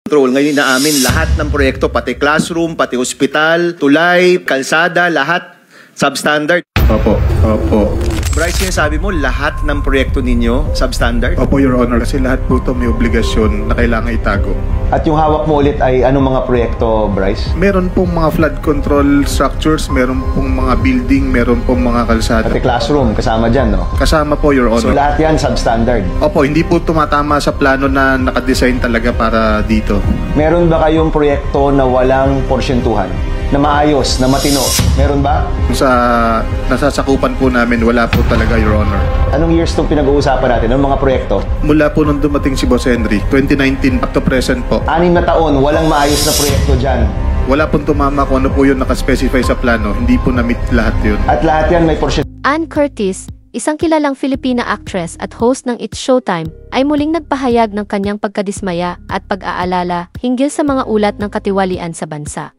Control. Ngayon inaamin lahat ng proyekto, pati classroom, pati hospital, tulay, kalsada, lahat substandard. Opo. Bryce, sinasabi mo lahat ng proyekto ninyo substandard? Opo, Your Honor. Kasi lahat po ito may obligasyon na kailangan itago. At yung hawak mo ulit ay anong mga proyekto, Bryce? Meron pong mga flood control structures, meron pong mga building, meron pong mga kalsada. Pati classroom, kasama dyan, no? Kasama po, Your So Honor. lahat yan substandard. Opo, hindi po tumatama sa plano na nakadesign talaga para dito. Meron ba kayong proyekto na walang porsyentuhan? Na maayos, na matino? Meron ba? Sa nasasakupan po namin, wala po talaga, Your Honor. Anong years itong pinag-uusapan natin? Anong mga proyekto? Mula po nung dumating si Boss Henry, 2019 up to present po. 6 na taon, walang maayos na proyekto dyan. Wala pong tumama kung ano po yun nakaspecify sa plano. Hindi po na-meet lahat yun. At lahat yan may porsyentuhan. Ann Curtis, isang kilalang Filipina actress at host ng It's Showtime, ay muling nagpahayag ng kanyang pagkadismaya at pag-aalala hinggil sa mga ulat ng katiwalian sa bansa.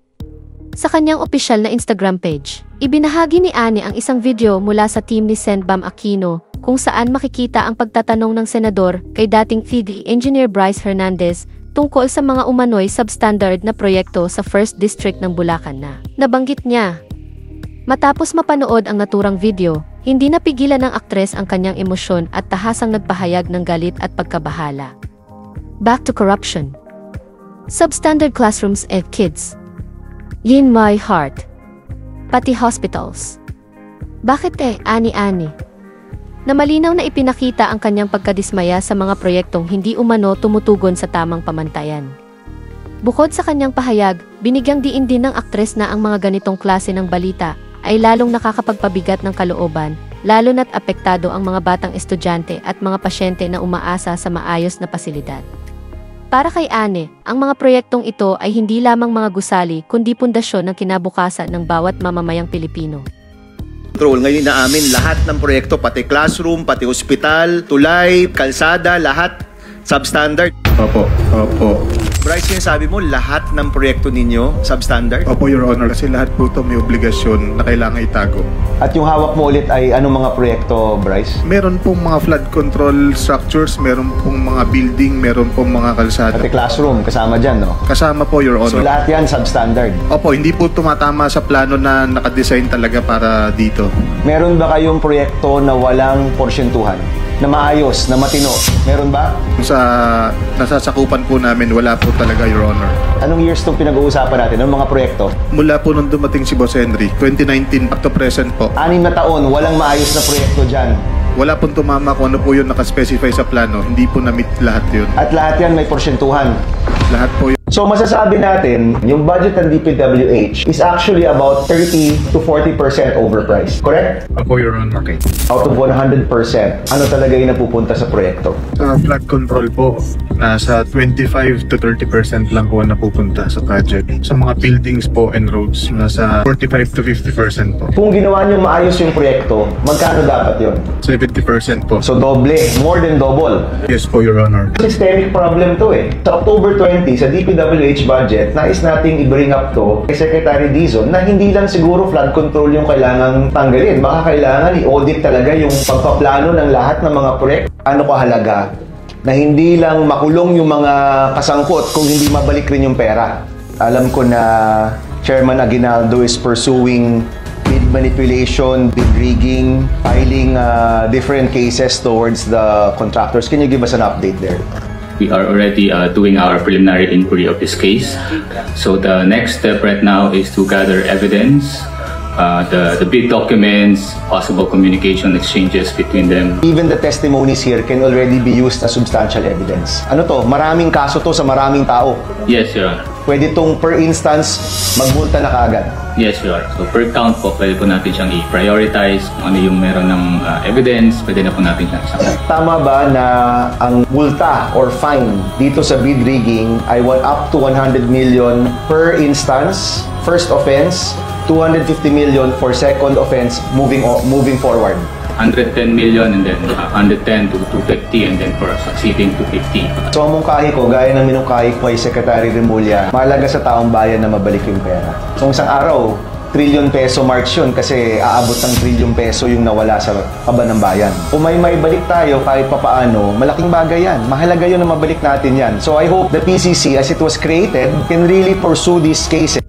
Sa kanyang opisyal na Instagram page, ibinahagi ni Anne ang isang video mula sa team ni Sen. Bam Aquino kung saan makikita ang pagtatanong ng senador kay dating PhD Engineer Bryce Hernandez tungkol sa mga umano'y substandard na proyekto sa 1st District ng Bulacan na nabanggit niya. Matapos mapanood ang naturang video, hindi napigilan ng aktres ang kanyang emosyon at tahasang nagpahayag ng galit at pagkabahala. Back to corruption. Substandard classrooms and kids. In my heart. Pati hospitals. Bakit ani-ani? Na malinaw na ipinakita ang kanyang pagkadismaya sa mga proyektong hindi umano tumutugon sa tamang pamantayan. Bukod sa kanyang pahayag, binigyang diin din ng aktres na ang mga ganitong klase ng balita ay lalong nakakapagpabigat ng kalooban, lalo na't apektado ang mga batang estudyante at mga pasyente na umaasa sa maayos na pasilidad. Para kay Anne, ang mga proyektong ito ay hindi lamang mga gusali kundi pundasyon ng kinabukasan ng bawat mamamayang Pilipino. Control. Ngayon inaamin lahat ng proyekto, pati classroom, pati hospital, tulay, kalsada, lahat substandard. Opo. Bryce, sinasabi mo lahat ng proyekto ninyo substandard? Opo, Your Honor. Kasi lahat po ito may obligasyon na kailangan itago. At yung hawak mo ulit ay anong mga proyekto, Bryce? Meron pong mga flood control structures, meron pong mga building, meron pong mga kalsada. Pati classroom, kasama dyan, no? Kasama po, Your So Honor. lahat yan substandard. Opo, hindi po tumatama sa plano na nakadesign talaga para dito. Meron ba kayong proyekto na walang porsyentuhan? Na maayos, na matino? Meron ba? Sa nasasakupan po namin, wala po talaga, Your Honor. Anong years itong pinag-uusapan natin? Anong mga proyekto? Mula po nung dumating si Boss Henry, 2019 up to present po. 6 na taon, walang maayos na proyekto dyan. Wala pong tumama kung ano po yun nakaspecify sa plano. Hindi po na-meet lahat yun. At lahat yan may porsyentuhan. Lahat po yun. So masasabi natin, yung budget ng DPWH is actually about 30 to 40% overpriced. Correct? Opo, Your Honor. Okay. Out of 100%, ano talaga yung napupunta sa proyekto? Sa flood control po, nasa 25 to 30% lang po napupunta sa project. Sa mga buildings po and roads, nasa 45 to 50% po. Kung ginawa niyo maayos yung proyekto, magkano dapat yun? 70% po. So doble, more than double. Yes po, Your Honor. Systemic problem to eh. Sa October 20, sa DPWH budget, nais nating i-bring up to kay Secretary Dizon na hindi lang siguro flood control yung kailangang tanggalin. Baka kailangan i-audit talaga yung pagpaplano ng lahat ng mga proyekto. Ano kahalaga na hindi lang makulong yung mga kasangkot kung hindi mabalik rin yung pera. Alam ko na Chairman Aguinaldo is pursuing bid manipulation, bid rigging, filing different cases towards the contractors. Can you give us an update there? We are already doing our preliminary inquiry of this case. So the next step right now is to gather evidence, the bid documents, possible communication exchanges between them. Even the testimonies here can already be used as substantial evidence. Ano to? Maraming kaso to sa maraming tao. Yes, Your Honor. Pwede tong per instance magmulta na kaagad. Yes, Your Honor. So per count po, pwede po natin siyang i-prioritize kung ano yung meron ng evidence, pwede na po natin siyang isang. Tama ba na ang multa or fine dito sa bid rigging ay up to 100 million per instance, first offense, 250 million for second offense moving forward? 110 million and then 110 to 250 and then for succeeding to 50. So ang mungkahi ko, gaya ng minungkahi ko kay Secretary Remulla, mahalaga sa taong bayan na mabalik yung pera. So isang araw, trillion peso marks yun kasi aabot ng trillion peso yung nawala sa kaba ng bayan. Kung may maibalik tayo kahit papaano, malaking bagay yan. Mahalaga yun na mabalik natin yan. So I hope the PCC, as it was created, can really pursue these cases.